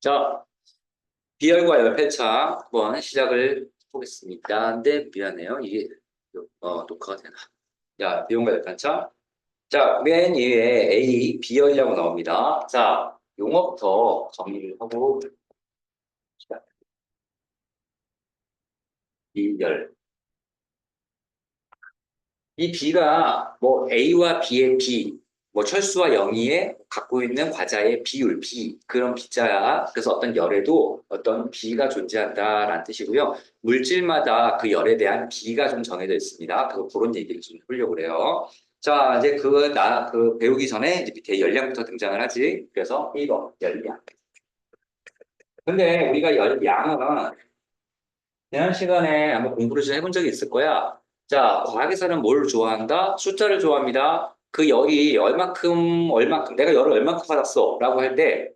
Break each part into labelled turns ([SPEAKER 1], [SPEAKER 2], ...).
[SPEAKER 1] 자, 비열과 열패차 한번 시작을 해보겠습니다. 근데 미안해요. 이게 녹화가 되나? 자, 비열과 열패차. 자, 맨 위에 A, 비열이라고 나옵니다. 자, 용어부터 정리를 하고 시작. 비열. 이 B가 뭐 A와 B의 B, 뭐 철수와 영희의 갖고 있는 과자의 비율, B, 그런 B자야. 그래서 어떤 열에도 어떤 B가 존재한다라는 뜻이고요. 물질마다 그 열에 대한 B가 좀 정해져 있습니다. 그런 얘기를 좀 해보려고 그래요. 자, 이제 그 배우기 전에 이제 밑에 열량부터 등장을 하지. 그래서 1번, 열량. 근데 우리가 열량은 지난 시간에 아마 공부를 좀 해본 적이 있을 거야. 자, 과학에서는 뭘 좋아한다? 숫자를 좋아합니다. 그 열이 얼만큼, 내가 열을 얼만큼 받았어? 라고 할 때,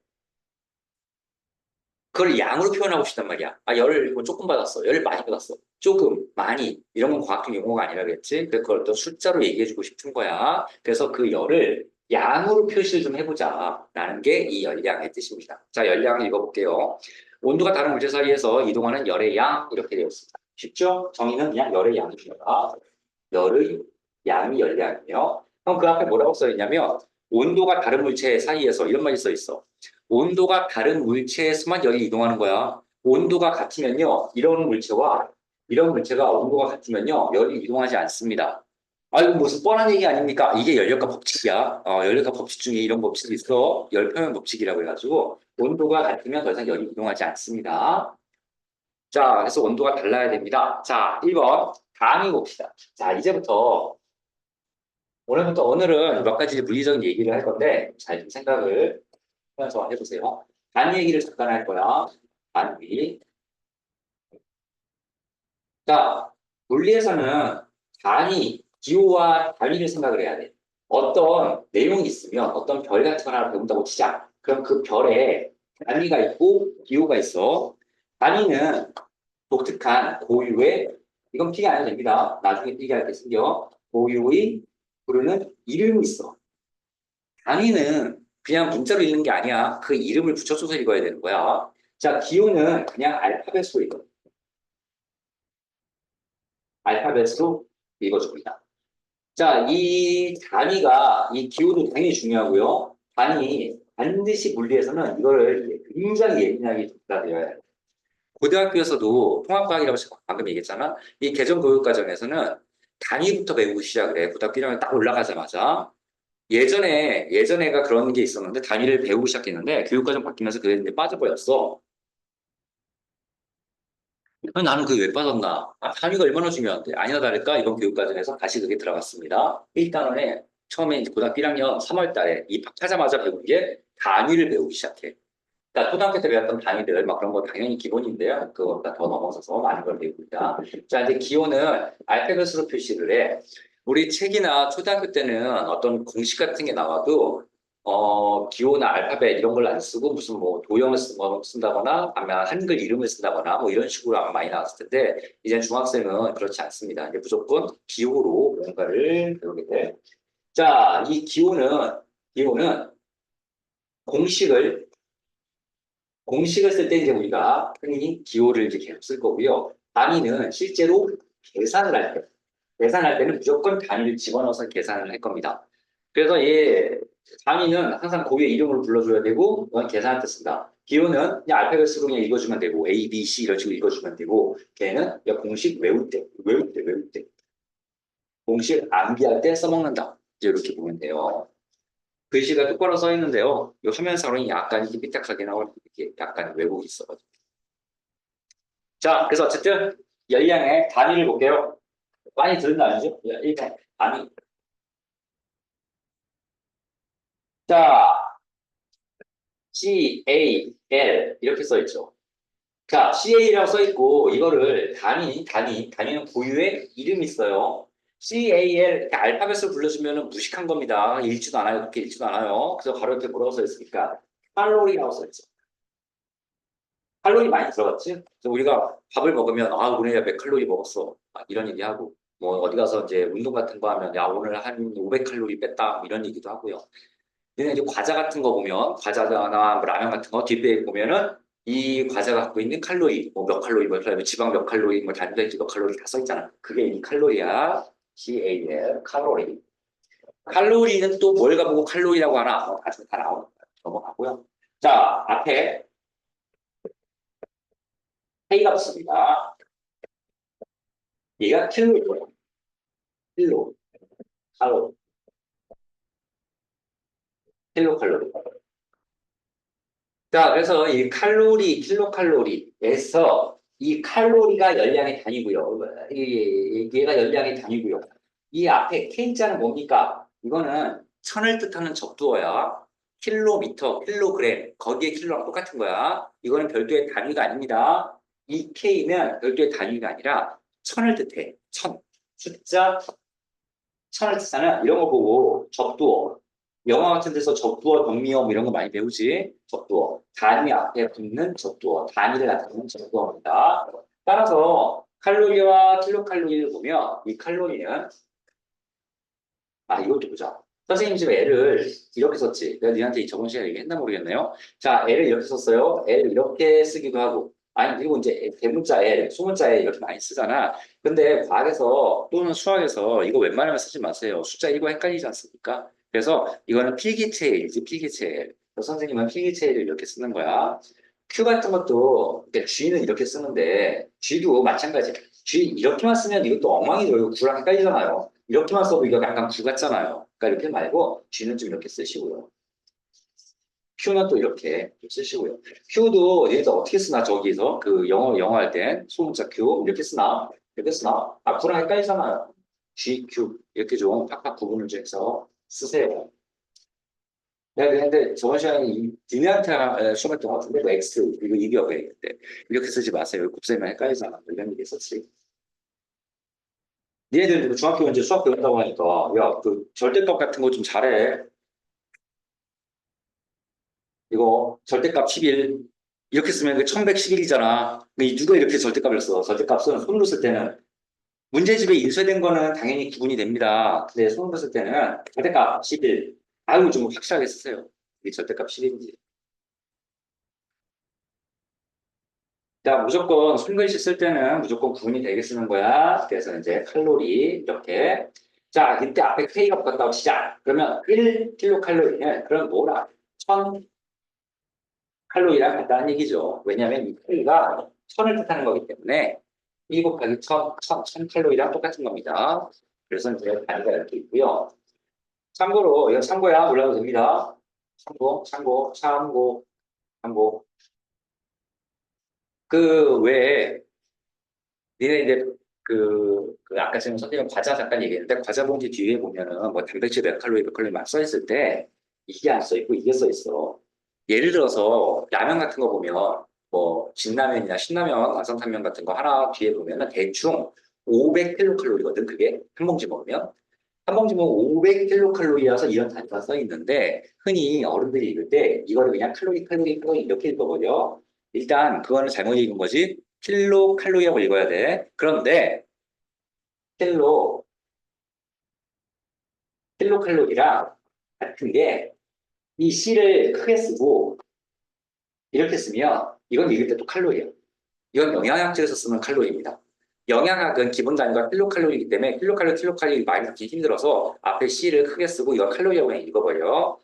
[SPEAKER 1] 그걸 양으로 표현하고 싶단 말이야. 아, 열을 뭐 조금 받았어. 열을 많이 받았어. 조금, 많이. 이런 건 과학적 용어가 아니라 그랬지. 그래서 그걸 또 숫자로 얘기해주고 싶은 거야. 그래서 그 열을 양으로 표시를 좀 해보자. 라는 게 이 열량의 뜻입니다. 자, 열량을 읽어볼게요. 온도가 다른 물질 사이에서 이동하는 열의 양, 이렇게 되어 있습니다. 쉽죠? 정의는 그냥 열의 양입니다. 열의 양이 열량이에요. 그럼 그 앞에 뭐라고 써 있냐면, 온도가 다른 물체 사이에서 이런 말이 써 있어. 온도가 다른 물체에서만 열이 이동하는 거야. 온도가 같으면요, 이런 물체가 온도가 같으면요, 열이 이동하지 않습니다. 아, 이거 무슨 뻔한 얘기 아닙니까? 이게 열력학 법칙이야. 열력학 법칙 중에 이런 법칙이 있어. 열표현 법칙이라고 해가지고, 온도가 같으면 더 이상 열이 이동하지 않습니다. 자, 그래서 온도가 달라야 됩니다. 자, 1번. 단위 봅시다. 자, 오늘은 몇 가지 물리적인 얘기를 할 건데, 잘 좀 생각을 하면서 해보세요. 단위 얘기를 잠깐 할 거야. 단위. 자, 물리에서는 기호와 단위를 생각을 해야 돼. 어떤 내용이 있으면 어떤 별 같은 거 하나 배운다고 치자. 그럼 그 별에 단위가 있고 기호가 있어. 단위는 독특한 고유의, 이건 필기 안 해도 됩니다. 나중에 필기할 때 생겨. 고유의 부르는 이름이 있어. 단위는 그냥 문자로 읽는 게 아니야. 그 이름을 붙여줘서 읽어야 되는 거야. 자, 기호는 그냥 알파벳으로 읽어. 알파벳으로 읽어줍니다. 자, 이 기호도 당연히 중요하고요. 반드시 물리에서는 이거를 굉장히 예민하게 접근해야 해요. 고등학교에서도 통합과학이라고 방금 얘기했잖아. 이 개정교육과정에서는 단위부터 배우고 시작을 해. 고등학교 1학년 딱 올라가자마자. 예전에가 그런 게 있었는데 단위를 배우기 시작했는데 교육과정 바뀌면서 그게 이제 빠져버렸어. 아니, 나는 그게 왜 빠졌나? 아, 단위가 얼마나 중요한데? 아니나 다를까? 이번 교육과정에서 다시 그게 들어갔습니다. 1단원에 처음에 이제 고등학교 1학년 3월 달에 입학하자마자 배운 게 단위를 배우기 시작해. 그러니까 초등학교 때 배웠던 단위들 막 그런 거 당연히 기본인데요. 그거보다 더 넘어서서 많은 걸 배우고 있다. 자, 이제 기호는 알파벳으로 표시를 해. 우리 책이나 초등학교 때는 어떤 공식 같은 게 나와도 기호나 알파벳 이런 걸 안 쓰고 무슨 뭐 도형을 쓴다거나 아니면 한글 이름을 쓴다거나 뭐 이런 식으로 아마 많이 나왔을 텐데 이제 중학생은 그렇지 않습니다. 이제 무조건 기호로 뭔가를 배우게 돼. 자, 이 기호는 공식을 공식을 쓸 때 이제 우리가 흔히 기호를 이제 계속 쓸 거고요. 단위는 실제로 계산을 할 때, 계산할 때는 무조건 단위를 집어넣어서 계산을 할 겁니다. 그래서 단위는 항상 고유의 이름으로 불러줘야 되고, 이건 계산할 때 쓴다. 기호는 그냥 알파벳으로 그냥 읽어주면 되고, A, B, C 이런 식으로 읽어주면 되고, 걔는 그냥 공식 외울 때. 공식 암기할 때 써먹는다. 이제 이렇게 보면 돼요. 글씨가 똑바로 써 있는데요. 이 화면상으로는 약간 이렇게 삐딱하게 나올 이렇게 약간 왜곡이 있어가지고. 자, 그래서 어쨌든 열량의 단위를 볼게요. 많이 들은 거 아니죠? 1번 단위. 자, CAL 이렇게 써 있죠. 자, CA라고 써 있고 이거를 단위는 고유의 이름이 있어요. CAL 이렇게 알파벳을 불러주면 무식한 겁니다. 읽지도 않아요. 그렇게 읽지도 않아요. 그래서 바로 이렇게 뭐라고 써 있으니까 칼로리라고 써 있죠. 칼로리 많이 들어갔지? 그래서 우리가 밥을 먹으면 아 오늘 몇 칼로리 먹었어 이런 얘기하고 뭐 어디 가서 이제 운동 같은 거 하면 야 오늘 한 500칼로리 뺐다 뭐 이런 얘기도 하고요. 얘는 이제 과자 같은 거 보면, 과자나 뭐 라면 같은 거 뒷배에 보면은 이 과자가 갖고 있는 칼로리, 뭐 몇 칼로리, 뭐 지방 몇 칼로리, 뭐 단백질 몇 칼로리 다 써 있잖아. 그게 이 칼로리야. CAL, 칼로리. 칼로리는 또 뭘 가보고 칼로리라고 하나? 나중에 다 나오니까 넘어가고요. 자, 앞에 K가 붙습니다. 얘가 킬로예요. 킬로, 칼로리, 킬로칼로리. 자, 그래서 이 칼로리, 킬로칼로리에서 이 칼로리가 열량의 단위고요. 얘가 열량의 단위고요. 이 앞에 K자는 뭡니까? 이거는 천을 뜻하는 적두어야. 킬로미터, 킬로그램, 거기에 킬로랑 똑같은 거야. 이거는 별도의 단위가 아닙니다. 이 K는 별도의 단위가 아니라 천을 뜻해. 천. 숫자 천을 뜻하는 이런 거 보고 적두어. 영화 같은 데서 적두어, 병미어 뭐 이런 거 많이 배우지? 적두어. 단위 앞에 붙는 적두어. 단위를 나타내는 적두어입니다. 따라서 칼로리와 킬로칼로리를 보면 이 칼로리는 이것도 보자. 선생님 지금 L을 이렇게 썼지. 내가 니한테 저번 시간에 얘기했나 모르겠네요. 자, L을 이렇게 썼어요. L을 이렇게 쓰기도 하고. 아니, 그리고 이제 대문자 L, 소문자 L 이렇게 많이 쓰잖아. 근데 과학에서 또는 수학에서 이거 웬만하면 쓰지 마세요. 숫자 이거 헷갈리지 않습니까? 그래서 이거는 필기체이지, 필기체. 선생님은 필기체를 이렇게 쓰는 거야. Q 같은 것도, 그러니까 G는 이렇게 쓰는데, G도 마찬가지야. G 이렇게만 쓰면 이것도 엉망이 되고 Q랑 헷갈리잖아요. 이렇게만 써도 이거 약간 구 같잖아요. 그러니까 이렇게 말고 G는 좀 이렇게 쓰시고요. Q는 또 이렇게 쓰시고요. Q도 얘도 어떻게 쓰나 저기서 그 영어 할 땐 소문자 Q 이렇게 쓰나 이렇게 쓰나 Q랑 헷갈리잖아요. G, Q 이렇게 좀 팍팍 구분을 좀 해서 쓰세요. 내가 근데 저번 시간에 니네한테 수업했던 것 같은데 그 X 그리고 이 기억에 있는데 이렇게 쓰지 마세요. 곱셈이랑 헷갈리잖아. 이런 얘기 썼지. 니네들 그 중학교 이제 수학 배운다고 하니까 야 그 절대값 같은 거 좀 잘해. 이거 절대값 11 이렇게 쓰면 그 1111이잖아. 누가 이렇게 절대값을 써? 절대값은 손으로 쓸 때는 문제집에 인쇄된 거는 당연히 구분이 됩니다. 근데 손으로 쓸 때는 절대값 11. 아유 좀 확실하게 쓰세요. 이게 절대값 11인지. 자, 무조건 손글씨 쓸 때는 무조건 구분이 되게 쓰는 거야. 그래서 이제 칼로리 이렇게. 자, 이때 앞에 K가 붙었다고 치자. 그러면 1kcal는 그럼 뭐라? 1000칼로리랑 같다는 얘기죠. 왜냐하면 이 K가 1000을 뜻하는 거기 때문에 1 곱하기 1000칼로리랑 똑같은 겁니다. 그래서 이제 단위가 이렇게 있고요. 참고로 이거 참고야 몰라도 됩니다. 참고. 그 외에 니네 이제 그 아까 지금 선생님 과자 잠깐 얘기했는데 과자 봉지 뒤에 보면은 뭐 단백질 몇 칼로리 막 써 있을 때 이게 안 써 있고 이게 써 있어. 예를 들어서 라면 같은 거 보면 뭐 진라면이나 신라면, 완성탕면 같은 거 하나 뒤에 보면은 대충 500kcal거든 그게 한 봉지 먹으면 한 봉지 먹으면 500kcal라서 이런 단위가 써 있는데 흔히 어른들이 읽을 때 이거를 그냥 칼로리 이렇게 읽어버려. 일단 그거는 잘못 읽은 거지. 킬로칼로리라고 읽어야 돼. 그런데 킬로, 킬로칼로리랑 같은 게 이 C를 크게 쓰고 이렇게 쓰면 이건 읽을 때 또 칼로리예요. 이건 영양학적에서 쓰는 칼로리입니다. 영양학은 기본 단위가 킬로칼로리이기 때문에 킬로칼로리 많이 듣기 힘들어서 앞에 C를 크게 쓰고 이건 칼로리라고 그냥 읽어버려.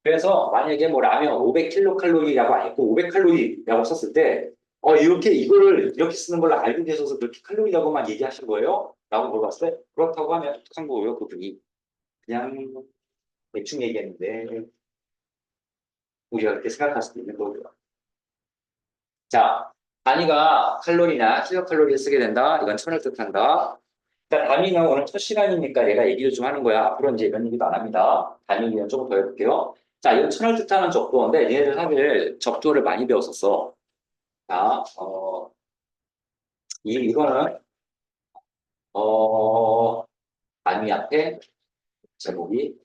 [SPEAKER 1] 그래서 만약에 뭐 라면 500kcal라고 안 했고 500칼로리라고 썼을 때 이렇게 이거를 이렇게 쓰는 걸 알고 계셔서 그렇게 칼로리라고만 얘기하신 거예요? 라고 물어봤을 때 그렇다고 하면 똑똑한 거고요. 그분이 그냥 대충 얘기했는데 우리가 그렇게 생각할 수도 있는 거고요. 자, 단위가 칼로리나 킬로칼로리를 쓰게 된다. 이건 천을 뜻한다. 자, 단위는 오늘 첫 시간이니까 내가 얘기를 좀 하는 거야. 앞으로 이제 이런 얘기도 안 합니다. 단위 얘기는 조금 더 해볼게요. 자, 이건 천을 뜻하는 적도어인데 얘네들 사실 적도어를 많이 배웠었어. 자, 이거는 단위 앞에 제목이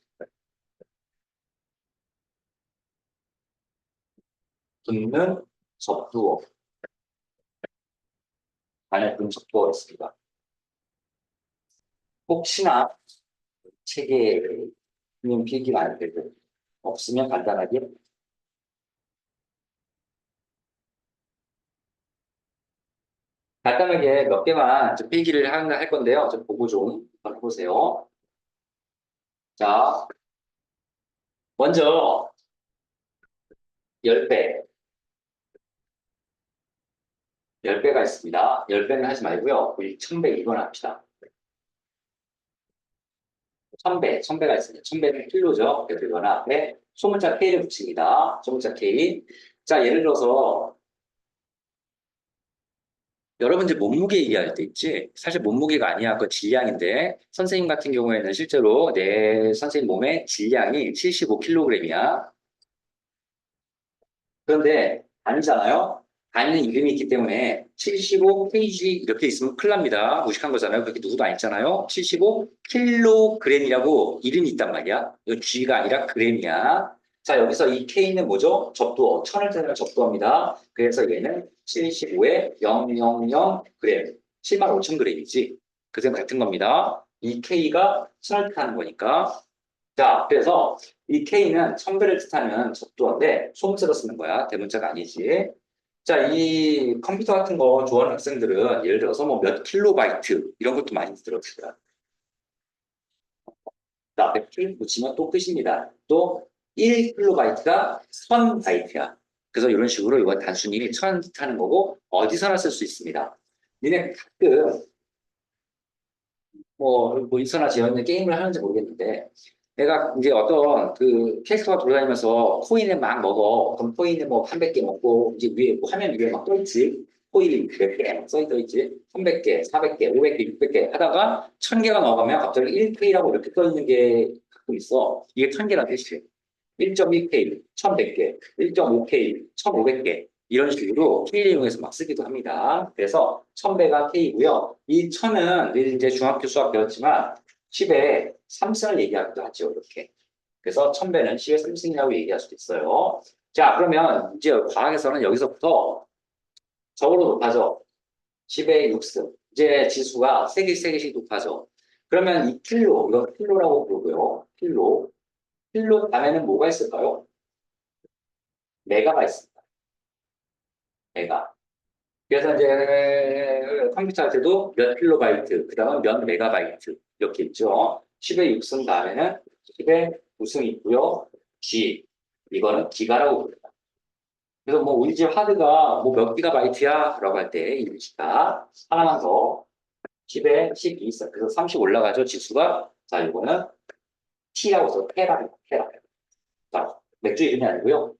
[SPEAKER 1] 붙는 적두어, 안에 붙는 적두어였습니다. 혹시나 책에 있는 필기 많을 때도 없으면 간단하게. 간단하게 몇 개만 좀 필기를 할 건데요. 좀 보고 좀 한번 해보세요. 자, 먼저 10배, 10배가 있습니다. 10배는 하지 말고요. 우리 1000배 이건 합시다. 1000배, 1000배가 있습니다. 1000배는 킬로죠. 그래서 이건 앞에 소문자 K를 붙입니다. 소문자 K. 자, 예를 들어서 여러분들 몸무게 얘기할 때 있지? 사실 몸무게가 아니야. 그건 질량인데 선생님 같은 경우에는 실제로 내 선생님 몸의 질량이 75kg이야. 그런데 아니잖아요. 아니는 이름이 있기 때문에 75kg 이렇게 있으면 큰일 납니다. 무식한 거잖아요. 그렇게 누구도 안 있잖아요. 75kg이라고 이름이 있단 말이야. 이거 G가 아니라 g이야. 자, 여기서 이 K는 뭐죠? 접두어. 천을 뜻하는 접두어입니다. 그래서 얘는 75에 000g. 75,000g이지. 그점 같은 겁니다. 이 K가 천을 뜻하는 거니까. 자, 그래서 이 K는 천배를 뜻하는 접두어인데 소문자로 쓰는 거야. 대문자가 아니지. 자, 이 컴퓨터 같은 거 좋아하는 학생들은 예를 들어서 뭐 몇 킬로바이트 이런 것도 많이 들었을 자, 100킬 붙이면 또 끝입니다. 또 1킬로바이트가 1000바이트야. 그래서 이런 식으로 이건 단순히 천 뜻하는 거고 어디서나 쓸 수 있습니다. 니네 가끔 뭐 인스타나 재현의 게임을 하는지 모르겠는데 내가 이제 어떤 그 캐릭터가 돌아다니면서 코인을 막 먹어. 그럼 코인을 뭐 300개 먹고 이제 위에 뭐 화면 위에 막 떠있지. 코인이 몇 개 막 써있지. 300개, 400개, 500개, 600개 하다가 1000개가 넘어가면 갑자기 1K라고 이렇게 떠있는 게 가끔 있어. 이게 1000개란 뜻이에요. 1.1K, 1100개, 1.5K, 1500개 이런 식으로 K를 이용해서 막 쓰기도 합니다. 그래서 1000배가 K고요. 이 1000은 이제 중학교 수학 배웠지만 10에 3승을 얘기하기도 하죠. 이렇게. 그래서 1000배는 10의 3승이라고 얘기할 수도 있어요. 자, 그러면 이제 과학에서는 여기서부터 적으로 높아져. 10의 6승. 이제 지수가 3개, 3개씩 높아져. 그러면 이 킬로, 이건 킬로라고 부르고요. 킬로. 킬로 다음에는 뭐가 있을까요? 메가가 있습니다. 메가. 그래서 이제 컴퓨터 할 때도 몇 킬로바이트, 그 다음은 몇 메가바이트 이렇게 있죠. 10의 6승 다음에는 10의 9승 있고요. G, 이거는 기가라고 부릅니다. 그래서 뭐 우리 집 하드가 뭐 몇 기가바이트야? 라고 할 때 이 기가 하나만 더 10에 12 있어요. 그래서 30 올라가죠, 지수가. 자, 이거는 T라고 해서 테라입니다. 테라. 자, 맥주 이름이 아니고요.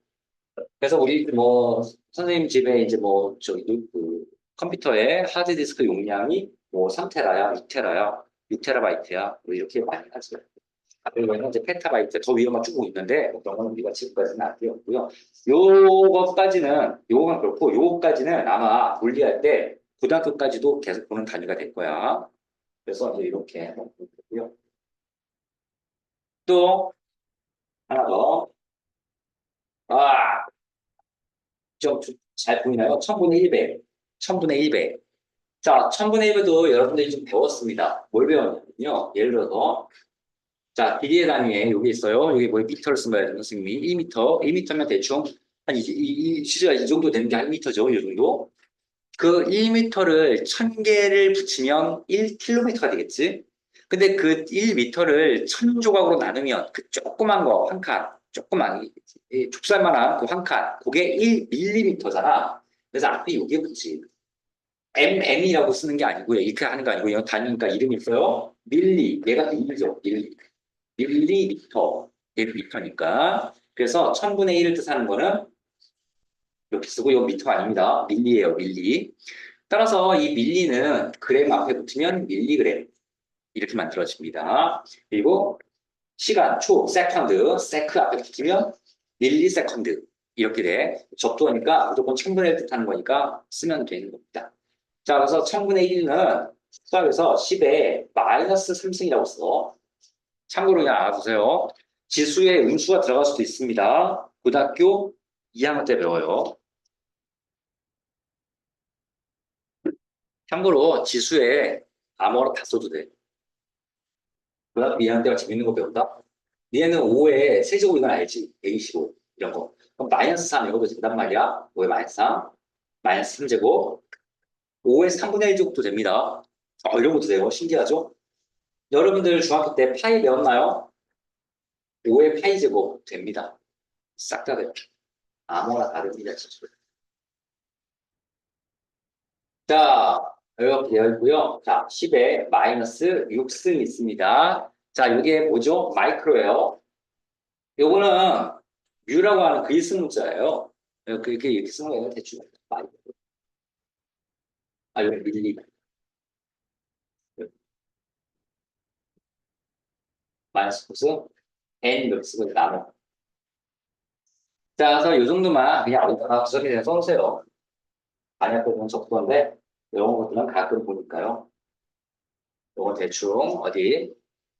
[SPEAKER 1] 그래서 우리 뭐 선생님 집에 이제 뭐 저기 그 컴퓨터에 하드디스크 용량이 뭐 3테라야, 2테라야, 6테라바이트야 뭐 이렇게 많이 하죠. 그리고 이제 페타바이트 더 위로 막 쭉 있는데 뭐 그런 거는 우리가 지금까지는 안 배웠고요. 요거는 그렇고 요거까지는 아마 분리할 때 고등학교까지도 계속 보는 단위가 될 거야. 그래서 이제 이렇게 한번 보고요. 또 하나 더. 아, 좀 잘 보이나요? 1000분의 1배. 1000분의 1배. 자, 1000분의 1배도 여러분들이 좀 배웠습니다. 뭘 배웠냐면요. 예를 들어서, 자, 비리의 단위에 여기 있어요. 여기 뭐 미터를 쓴 거예요, 선생님이. 2미터. 2미터면 대충, 한 시가 이 정도 되는 게 1미터죠. 이 정도. 그 1미터를 1000개를 붙이면 1km가 되겠지? 근데 그 1미터를 1000조각으로 나누면 그 조그만 거, 한 칸, 조그만, 이 좁쌀만한 그 한 칸, 그게 1밀리미터잖아. 그래서 앞에 여기 붙지. MM이라고 쓰는 게 아니고요. 이렇게 하는 거 아니고, 요 단위니까 이름이 있어요. 밀리. 얘가 밀리죠. 밀리. 밀리미터. 얘도 미터니까. 그래서 1000분의 1을 뜻하는 거는 이렇게 쓰고, 이거 미터 아닙니다. 밀리예요, 밀리. 따라서 이 밀리는 그램 앞에 붙으면 밀리그램. 이렇게 만들어집니다. 그리고 시간, 초, 세컨드, 세크 앞에 붙으면 밀리세컨드. 이렇게 돼. 접두하니까 무조건 1000분의 1 뜻하는 거니까 쓰면 되는 겁니다. 자, 그래서 1000분의 1은 수학에서 10에 마이너스 3승이라고 써. 참고로 그냥 알아두세요. 지수에 음수가 들어갈 수도 있습니다. 고등학교 2학년 때 배워요. 참고로 지수에 아무거나 다 써도 돼. 고등학교 2학년 때가 재밌는 거 배운다? 얘는 5의 세제곱 이건 알지? 125 이런 거. 그럼 마이너스 3 이런 거 된단 말이야. 5의 마이너스 3, 마이너스 3제곱, 5의 3분의 1제곱도 됩니다. 이런 것도 돼요. 신기하죠? 여러분들 중학교 때 파이 배웠나요? 5의 파이 제곱 됩니다. 싹 다 돼요. 아무나 다릅니다. 진짜. 자, 이렇게 되어 있고요. 자, 10에 마이너스 6승 있습니다. 자, 이게 뭐죠? 마이크로예요. 요거는 뮤라고 하는 그리스 문자예요. 이렇게 쓰는 거예요. 대충. 마이크로. 여기 밀리. 마이너스 코스 n 이렇게 쓰고 나눠. 자, 그래서 이 정도만 그냥 어디다가 구석에 그냥 써놓으세요. 만약 보면 적던데 이런 것들은 가끔 보니까요. 이거 대충 어디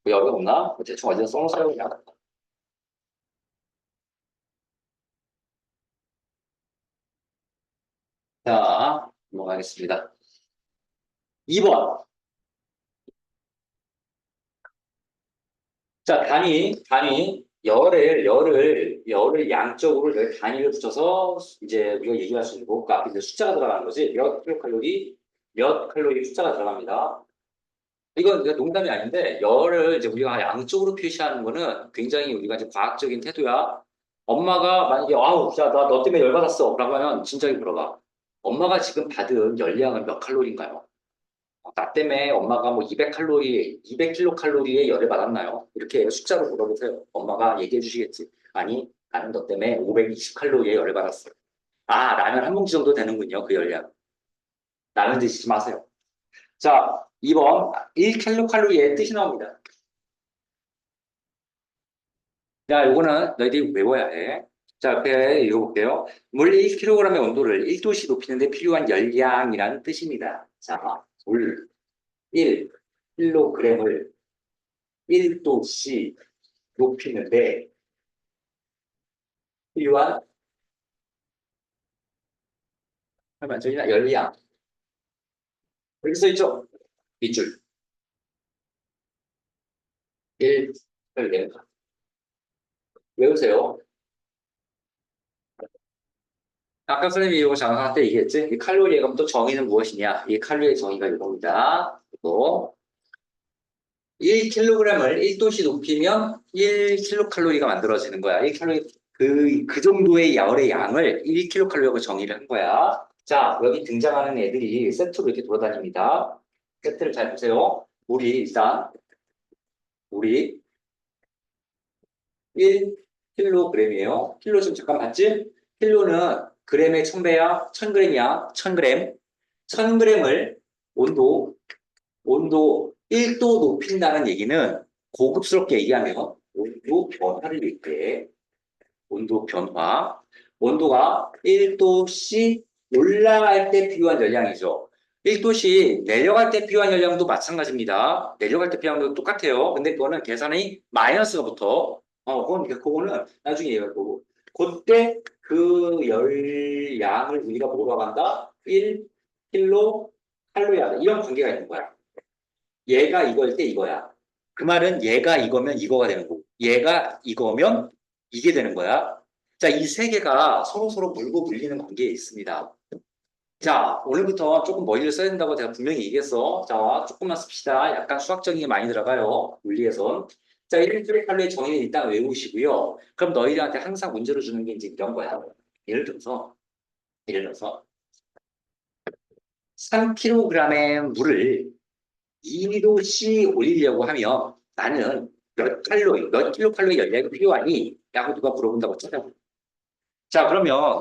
[SPEAKER 1] 뭐 여기 없나? 대충 어디다 써놓으세요. 그냥. 자, 넘어가겠습니다. 2번. 자, 열을 양쪽으로 여기 단위를 붙여서 이제 우리가 얘기할 수 있고, 그 앞에 이제 숫자가 들어가는 거지. 몇 칼로리 숫자가 들어갑니다. 이건 농담이 아닌데, 열을 이제 우리가 양쪽으로 표시하는 거는 굉장히 우리가 이제 과학적인 태도야. 엄마가 만약에, 아우, 야, 나 너 때문에 열 받았어. 라고 하면 진작에 물어봐. 엄마가 지금 받은 열량은 몇 칼로리인가요? 나 때문에 엄마가 뭐 200칼로리, 200킬로칼로리의 열을 받았나요? 이렇게 숫자로 물어보세요. 엄마가 얘기해 주시겠지. 아니, 나는 너 때문에 520칼로리의 열을 받았어. 라면 한 봉지 정도 되는군요. 그 열량. 라면 드시지 마세요. 자, 2번. 1킬로칼로리의 뜻이 나옵니다. 자, 요거는 너희들이 외워야 해. 자, 옆에 읽어볼게요. 물 1kg의 온도를 1도씨 높이는데 필요한 열량이라는 뜻입니다. 자, 물 1kg을 1도씨 높이는데 필요한 만점이나 열량. 여기 써 있죠? 밑줄 1을 내는 거. 외우세요. 아까 선생님이 이거 장학할 때 얘기했지? 이 칼로리의 그럼 또 정의는 무엇이냐? 이 칼로리의 정의가 이겁니다. 그리고 1kg을 1도씨 높이면 1kcal가 만들어지는 거야. 1칼로리, 그 정도의 열의 양을 1kcal라고 정의를 한 거야. 자, 여기 등장하는 애들이 세트로 이렇게 돌아다닙니다. 세트를 잘 보세요. 우리 1kg이에요. 킬로 지금 잠깐 봤지? 킬로는 그램의 1000배야, 1000g이야, 1000g. 1000g을 온도 1도 높인다는 얘기는 고급스럽게 얘기하면 온도 변화를 얘기해. 온도 변화. 온도가 1도씩 올라갈 때 필요한 열량이죠. 1도씩 내려갈 때 필요한 열량도 마찬가지입니다. 내려갈 때 필요한 것도 똑같아요. 근데 그거는 계산이 마이너스가 붙어. 그거는 나중에 얘기할 거고. 그때 그 열량을 우리가 뭐라고 한다? 1킬로 칼로리다. 이런 관계가 있는 거야. 얘가 이거일 때 이거야. 그 말은 얘가 이거면 이거가 되는 거고, 얘가 이거면 이게 되는 거야. 자, 이 세 개가 서로 물고 물리는 관계에 있습니다. 자, 오늘부터 조금 머리를 써야 된다고 제가 분명히 얘기했어. 자, 조금만 씁시다. 약간 수학적인 게 많이 들어가요. 물리에선. 자, 1킬로칼로리의 정의는 일단 외우시고요. 그럼 너희들한테 항상 문제로 주는 게 이제 이런 거야. 예를 들어서 3kg의 물을 2도씨 올리려고 하면 나는 몇 킬로칼로리 열량이 필요하니? 라고 누가 물어본다고 쳐요. 자, 그러면,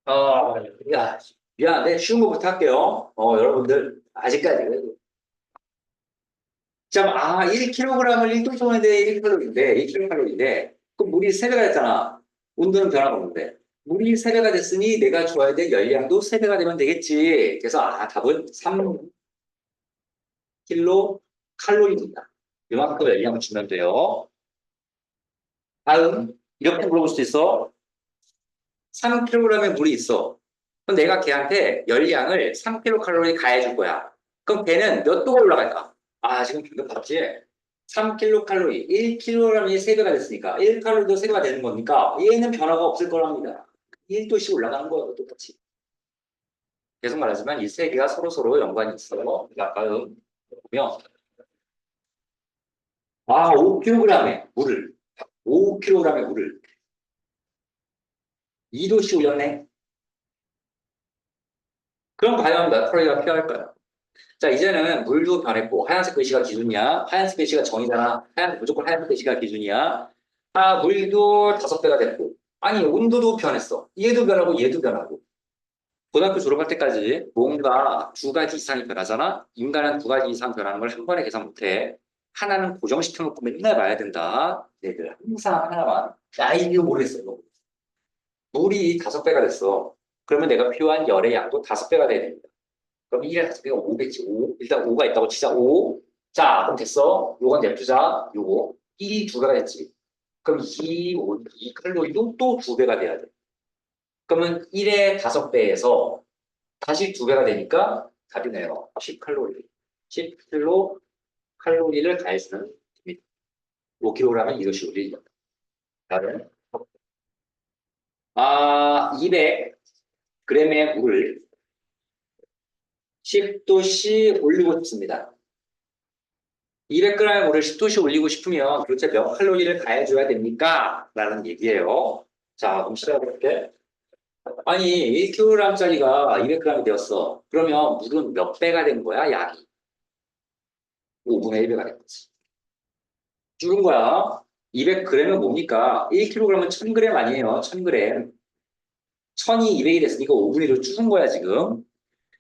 [SPEAKER 1] 어, 야, 미안한데, 쉬운 거부터 할게요. 여러분들, 아직까지. 자, 1kg을 1도선인데 1kcal인데, 그럼 물이 3배가 됐잖아. 온도는 변화가 없는데. 물이 3배가 됐으니 내가 줘야 될 열량도 3배가 되면 되겠지. 그래서, 답은 3kcal입니다. 이만큼 열량을 주면 돼요. 다음, 이렇게 물어볼 수도 있어. 3kg의 물이 있어. 그럼 내가 걔한테 열량을 3kcal 가해줄 거야. 그럼 걔는 몇 도가 올라갈까? 지금 방금 봤지? 3kcal, 1kg이 3배가 됐으니까 1칼로리도 3배가 되는 거니까 얘는 변화가 없을 거랍니다. 1도씩 올라가는 거예요, 똑같이. 계속 말하지만 이 세 개가 서로 연관이 있어요. 아까 보면 5kg의 물을 5kg의 물을 2도씩 올렸네. 그럼 과연 몇 칼로리가 필요할까요? 자, 이제는 물도 변했고 하얀색 글씨가 기준이야. 하얀색 글씨가 정의잖아. 무조건 하얀색 글씨가 기준이야. 물도 5배가 됐고 아니 온도도 변했어. 얘도 변하고 얘도 변하고. 고등학교 졸업할 때까지 뭔가 2가지 이상이 변하잖아. 인간은 2가지 이상 변하는 걸 한 번에 계산 못해. 하나는 고정시켜놓고 맨날 봐야 된다. 얘들 항상 하나만. 이거 모르겠어. 이거. 물이 5배가 됐어. 그러면 내가 필요한 열의 양도 5배가 돼야 됩니다. 그럼 1에 5배가 500지. 5. 일단 5가 있다고 치자. 5. 자, 그럼 됐어. 요건 냅두자. 요거. 1이 2배가 됐지. 그럼 이 칼로리도 또 2배가 돼야 돼. 그러면 1의 5배에서 다시 2배가 되니까 답이 나요. 10칼로리. 10kcal를 가해주는 됩니다. 5kg은 이것이 우리 다른 200g의 물을 10도씨 올리고 싶습니다. 200g의 물을 10도씨 올리고 싶으면 도대체 몇 칼로리를 가해줘야 됩니까? 라는 얘기예요. 자, 그럼 시작해볼게. 아니, 1kg짜리가 200g이 되었어. 그러면 물은 몇 배가 된 거야, 양이? 5분의 1배가 된 거지. 줄은 거야. 200g은 뭡니까? 1kg은 1000g 아니에요. 1000g. 1000이 200이 됐으니까 5분의 1로 줄은 거야, 지금.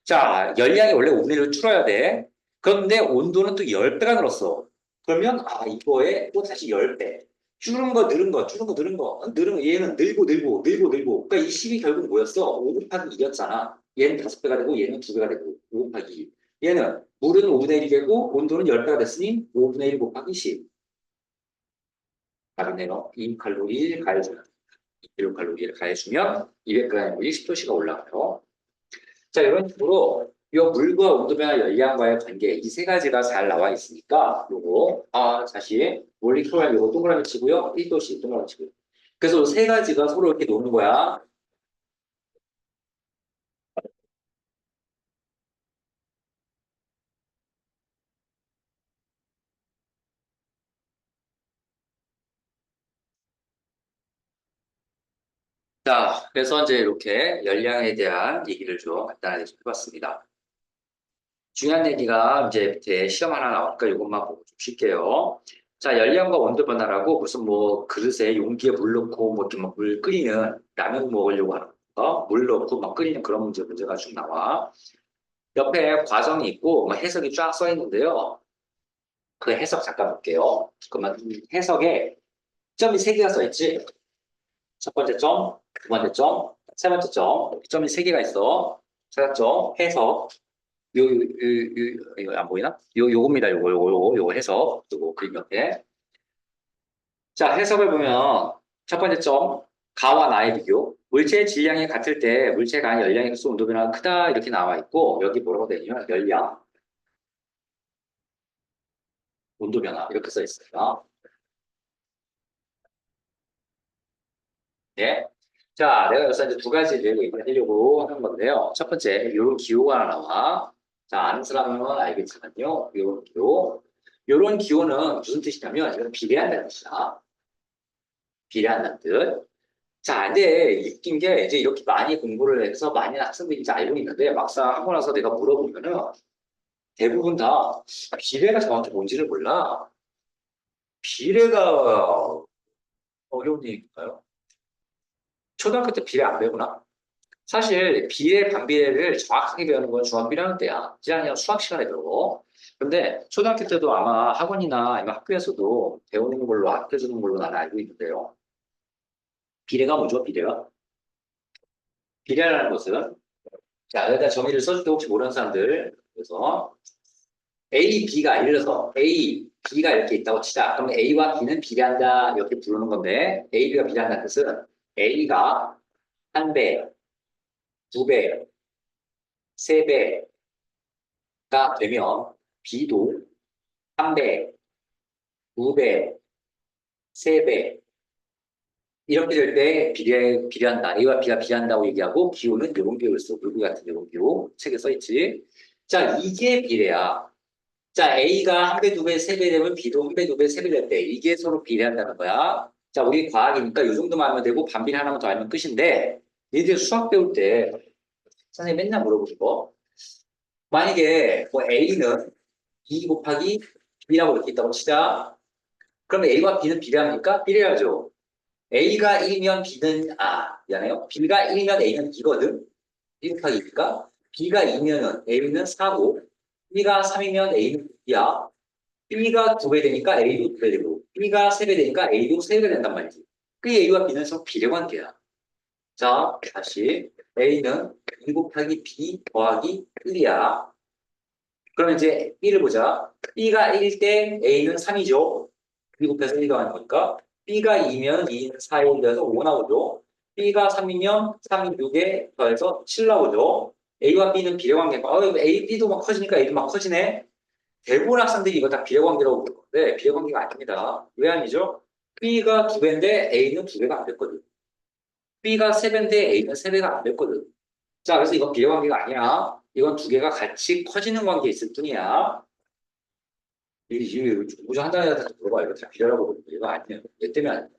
[SPEAKER 1] 자, 열량이 원래 5분의 1로 줄어야 돼. 그런데 온도는 또 10배가 늘었어. 그러면, 이거에 또 다시 10배. 줄은 거, 늘은 거, 줄은 거, 늘은 거. 얘는 늘고. 그러니까 이 10이 결국 뭐였어? 5 곱하기 2였잖아. 얘는 5배가 되고, 얘는 2배가 되고, 5 곱하기 2. 얘는 물은 5분의 1이 되고, 온도는 10배가 됐으니 5분의 1 곱하기 10. 답이네요. 2칼로리를 가해주면 2kcal를 가해주면 200g 물이 10도씨가 올라가요. 자, 이런 식으로 이 물과 온도 변화 열량과의 관계 이 세 가지가 잘 나와 있으니까 요거 다시 몰리큘러 요거 동그라미 치고요. 1도씨 동그라미 치고요. 그래서 세 가지가 서로 이렇게 노는 거야. 자, 그래서 이제 이렇게 열량에 대한 얘기를 좀 간단하게 좀 해봤습니다. 중요한 얘기가 이제 밑에 시험 하나 나오니까 이것만 보고 좀 쉴게요. 자, 열량과 온도 변화라고 무슨 뭐 그릇에 용기에 물 넣고 뭐 이렇게 막 물 끓이는 라면 먹으려고 하는 거, 물 넣고 막 끓이는 그런 문제가 쭉 나와. 옆에 과정이 있고 뭐 해석이 쫙 써 있는데요. 그 해석 잠깐 볼게요. 그러면 해석에 점이 3개가 써 있지. 첫 번째 점, 두 번째 점, 세 번째 점. 이렇게 점이 3개가 있어. 찾았죠? 해석. 이거 안 보이나? 요겁니다. 요거 해석. 요거 그림 옆에. 자, 해석을 보면 첫 번째 점, 가와 나의 비교. 물체의 질량이 같을 때 물체 간 열량의 흡수 온도 변화가 크다 이렇게 나와 있고 여기 뭐라고 되냐면 열량, 온도 변화 이렇게 써 있어요. 네. 자, 내가 여기서 이제 2가지를 얘기하려고 하는 건데요. 첫 번째, 이런 기호가 하나 나와. 자, 아는 사람은 알겠지만요. 이런 기호. 이런 기호는 무슨 뜻이냐면 이건 비례한다는 뜻이야. 비례한다는 뜻. 자, 근데 웃긴 게 이제 이렇게 많이 공부를 해서 많이 학생들이 이제 알고 있는데 막상 하고 나서 내가 물어보면은 대부분 다 비례가 정확히 뭔지를 몰라. 비례가 어려운 얘기인가요? 초등학교 때 비례 안 배우나? 사실 비례 반비례를 정확하게 배우는 건 중학교 1학년 때야. 이제 아니라 수학 시간에 배워. 근데 초등학교 때도 아마 학원이나 아니면 학교에서도 배우는 걸로 알려주는 걸로 나는 알고 있는데요. 비례가 뭐죠? 비례가? 비례라는 것은 자, 여기다 정의를 써줄게 혹시 모르는 사람들. 그래서 A, B가 예를 들어서 A, B가 이렇게 있다고 치자. 그럼 A와 B는 비례한다 이렇게 부르는 건데 A, B가 비례한다는 뜻은 A가 1배, 2배, 3배가 되면 B도 3배, 2배, 3배. 이렇게 될 때 비례한다. A와 B가 비례한다고 얘기하고 기호는 이런 기호를 써. 물고 같은 이런 기호. 책에 써 있지. 자, 이게 비례야. 자, A가 한 배, 두 배, 세 배 되면 B도 한 배, 두 배, 세 배 될 때 이게 서로 비례한다는 거야. 자, 우리 과학이니까 이 정도만 하면 되고 반비례 하나만 더 알면 끝인데 니들 수학 배울 때 선생님 맨날 물어보는 거 만약에 뭐 A는 2 곱하기 B라고 이렇게 있다고 치자. 그러면 A와 B는 비례합니까? 비례하죠. A가 1이면 B는 미안해요. B가 1이면 A는 2거든. 1 곱하기 2니까 B가 2면은 A는 4고 B가 3이면 A는 2야. B가 2배 되니까 A도 2배 되고 B가 3배 되니까 A도 3배 된단 말이지. 그게 A와 B는 서로 비례관계야. 자, 다시 A는 2 곱하기 B 더하기 1이야. 그러면 이제 B를 보자. B가 1일 때 A는 3이죠. 2 곱해서 1 더하는 거니까 B가 2면 2는 4에 올려서 5 나오죠. B가 3이면 3이 6에 더해서 7 나오죠. A와 B는 비례관계가 A, B도 막 커지니까 A도 막 커지네. 대부분 학생들이 이거 다 비례관계라고 부르는데 비례관계가 아닙니다. 왜 아니죠? B가 2배인데 A는 2배가 안 됐거든. B가 3배인데 A는 3배가 안 됐거든. 자, 그래서 이건 비례관계가 아니야. 이건 두 개가 같이 커지는 관계에 있을 뿐이야. 이게 공부 한 달에 다 물어봐. 이거 다 비례라고 그러는데 이거 아니에요. 얘 때문에 아니야.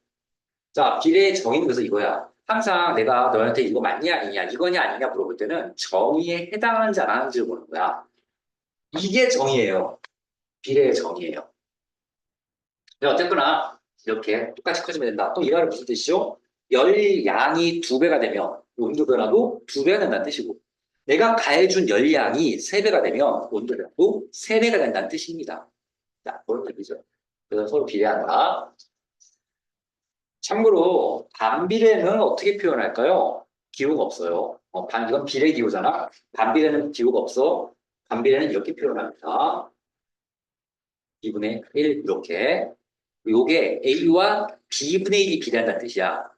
[SPEAKER 1] 자, 비례의 정의는 그래서 이거야. 항상 내가 너한테 이거 맞냐 아니냐, 이거냐 아니냐 물어볼 때는 정의에 해당하는지 안 하는지를 보는 거야. 이게 정의예요. 비례의 정의예요. 근데 어쨌거나 이렇게 똑같이 커지면 된다. 또 이 말은 무슨 뜻이죠? 열량이 2배가 되면 온도 변화도 2배가 된다는 뜻이고 내가 가해준 열량이 3배가 되면 온도 변화도 3배가 된다는 뜻입니다. 자, 그런 얘기죠. 그래서 서로 비례한다. 참고로 반비례는 어떻게 표현할까요? 기호가 없어요. 이건 비례 기호잖아. 반비례는 기호가 없어. 반비례는 이렇게 표현합니다. 2분의 1 이렇게. 요게 A와 B분의 1이 비례한다는 뜻이야.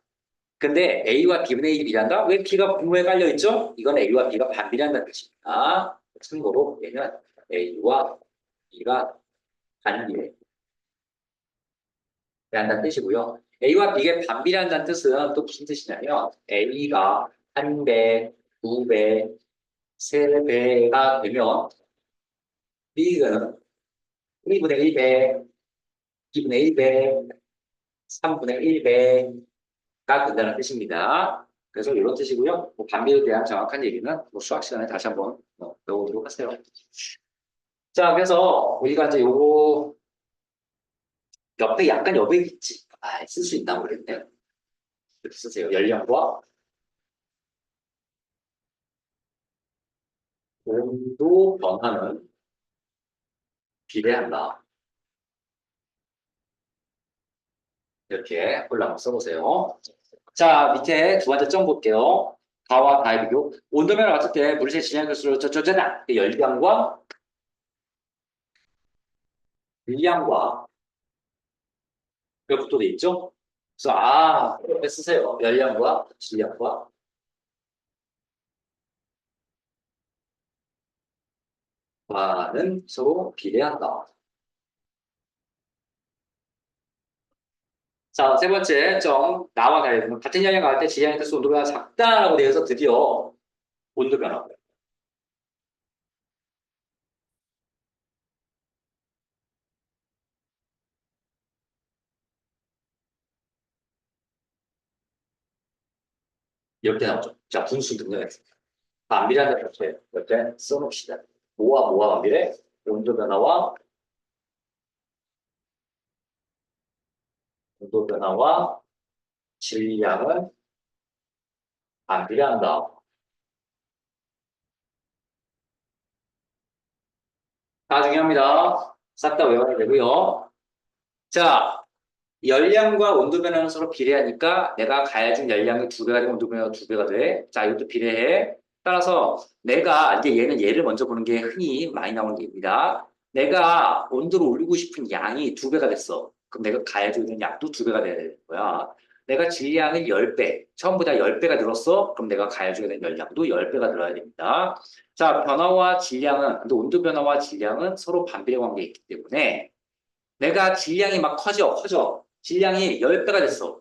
[SPEAKER 1] 근데 A와 B분의 1이 비례한다? 왜 B가 분모에 깔려있죠? 이건 A와 B가 반비례한다는 뜻입니다. 참고로 얘는 A와 B가 반비례한다는 뜻이고요. A와 B가 반비례한다는 뜻은 또 무슨 뜻이냐면 A가 1배, 2배, 3배가 되면 B는 1분의 1배, 2분의 1배, 3분의 1배가 된다는 뜻입니다. 그래서 이런 뜻이고요. 뭐 반비례에 대한 정확한 얘기는 뭐 수학 시간에 다시 한번 배워보도록 하세요. 자, 그래서 우리가 이제 요거 옆에 약간 여백이 있지. 쓸 수 있나 모르겠네. 이렇게 쓰세요. 열량과 온도 변화는 비례한다. 이렇게 홀라 한번 써보세요. 자, 밑에 두 번째 점 볼게요. 가와 가의 비교. 온도 변화 왔을 때 물질 진행할수록 저저저다 열량과 질량과 이렇게 또 돼 있죠? 그래서 이렇게 쓰세요. 열량과 질량과 과는 서로 비례한다. 자, 세 번째 점 나와 가의 비교. 같은 열량 가할 때 질량에 따라서 온도 변화가 작다라고 되어서 드디어 온도 변화고요. 이렇게 나오죠. 자, 분수 능력했습니다. 반비례한다 이렇게 써놓읍시다. 뭐와 반비례? 온도 변화와 온도 변화와 질량은 반비례한다. 다 중요합니다. 싹 다 외워야 되고요. 자, 열량과 온도 변화는 서로 비례하니까 내가 가해준 열량이 2배가 되면 온도 변화가 2배가 돼. 자, 이것도 비례해. 따라서 내가 이제 얘는 얘를 먼저 보는 게 흔히 많이 나오는 얘기입니다. 내가 온도를 올리고 싶은 양이 2배가 됐어. 그럼 내가 가해주고 있는 양도 2배가 돼야 되는 거야. 내가 질량을 10배, 처음보다 10배가 늘었어? 그럼 내가 가해주게 된 열량도 10배가 늘어야 됩니다. 자, 변화와 질량은, 근데 온도 변화와 질량은 서로 반비례 관계에 있기 때문에 내가 질량이 막 커져. 질량이 10배가 됐어.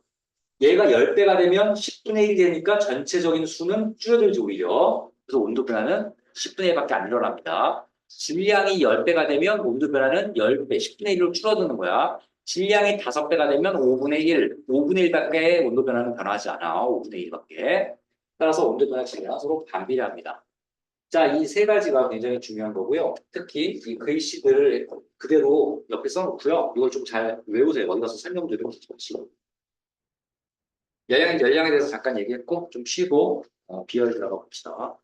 [SPEAKER 1] 얘가 10배가 되면 10분의 1이 되니까 전체적인 수는 줄어들지 오히려. 그래서 온도 변화는 10분의 1밖에 안 일어납니다. 질량이 10배가 되면 온도 변화는 10배, 10분의 1로 줄어드는 거야. 질량이 5배가 되면 5분의 1, 5분의 1밖에 온도 변화는 변하지 않아. 5분의 1밖에. 따라서 온도 변화 질량은 서로 반비례합니다. 자, 이 세 가지가 굉장히 중요한 거고요. 특히 이 글씨들을 그대로 옆에 써놓고요. 이걸 좀 잘 외우세요. 어디 가서 설명드리고 싶지고. 열량에 대해서 잠깐 얘기했고, 좀 쉬고, 비열 들어가 봅시다.